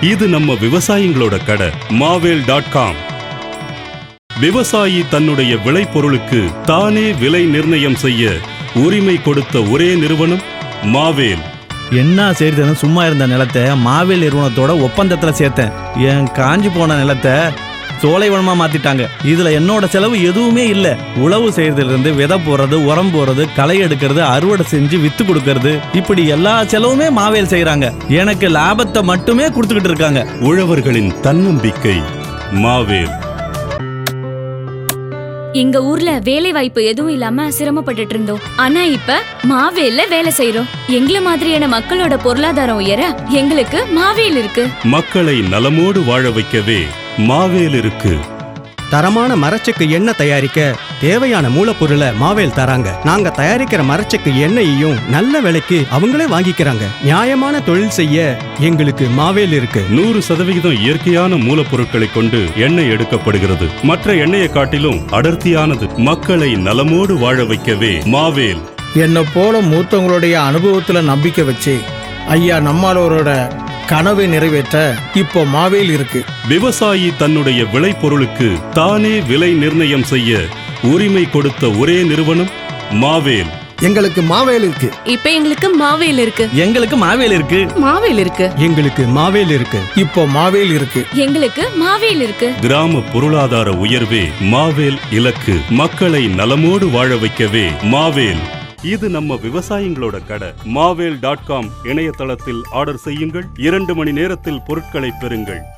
இது நம்ம விவசாயிங்களோட கடை மாவேல்.com. விவசாயி தன்னுடைய விளைபொருளுக்கு தானே விலை நிர்ணயம் செய்ய உரிமை கொடுத்த ஒரே நிறுவனம் மாவேல். என்ன செய்யறதுன்னு சும்மா இருந்த நிலத்தை மாவேல் நிறுவனத்தோட ஒப்பந்தத்துல சேர்த்தேன். என் காஞ்சி போன நிலத்தை சோலைவனமா மாத்திட்டாங்க. இதுல என்னோட செலவு எதுவுமே இல்ல. உழவு செய்யறதுல இருந்து விதை போறது, உரம் போறது, களை எடுக்கிறது, அறுவடை செஞ்சு வித்து கொடுக்கறது, இப்படி எல்லா செலவுமே மாவேல் செய்யறாங்க. எனக்கு லாபத்தை மட்டுமே கொடுத்துக்கிட்டு இருக்காங்க. உழவர்களின் தன்னம்பிக்கை மாவேல். எங்க ஊர்ல வேலை வாய்ப்பு எதுவும் இல்லாம சிரமப்பட்டுட்டு இருந்தோம். ஆனா இப்ப மாவேல்ல வேலை செய்யறோம். எங்களை மாதிரியான மக்களோட பொருளாதாரம் உயர எங்களுக்கு மாவேல் இருக்கு. மக்களை நலமோடு வாழ வைக்கவே மாவேல் இருக்கு. தரமான மரச்செக்கு எண்ணெய் தயாரிக்க தேவையான மூலப்பொருளை மாவேல் தராங்க. நாங்க தயாரிக்கிற மரச்செக்கு எண்ணெயையும் நல்ல விலைக்கு அவங்களே வாங்கிக்கிறாங்க. நியாயமான தொழில் செய்ய எங்களுக்கு மாவேல் இருக்கு. 100% இயற்கையான மூலப்பொருட்களை கொண்டு எண்ணெய் எடுக்கப்படுகிறது. மற்ற எண்ணெயை காட்டிலும் அடர்த்தியானது. மக்களை நலமோடு வாழ வைக்கவே மாவேல். என்னை போல மூத்தவங்களுடைய அனுபவத்துல நம்பிக்கை வச்சு ஐயா நம்மாலோரோட கனவை நிறைவேற்ற இப்போ மாவேல் இருக்கு. விவசாயி தன்னுடைய விளைபொருளுக்கு தானே விலை நிர்ணயம் செய்ய உரிமை கொடுத்த ஒரே நிறுவனம் மாவேல். எங்களுக்கு மாவேல் இருக்கு. இப்ப எங்களுக்கு மாவேல் இருக்கு. எங்களுக்கு மாவேல் இருக்கு. மாவேல் இருக்கு. எங்களுக்கு மாவேல் இருக்கு. இப்போ மாவேல் இருக்கு. எங்களுக்கு மாவேல் இருக்கு. கிராம பொருளாதார உயர்வே மாவேல் இலக்கு. மக்களை நலமோடு வாழ வைக்கவே மாவேல். இது நம்ம விவசாயிங்களோட கடை மாவேல்.com. இணையதளத்தில் ஆர்டர் செய்யுங்கள். 2 மணி நேரத்தில் பொருட்களை பெறுங்கள்.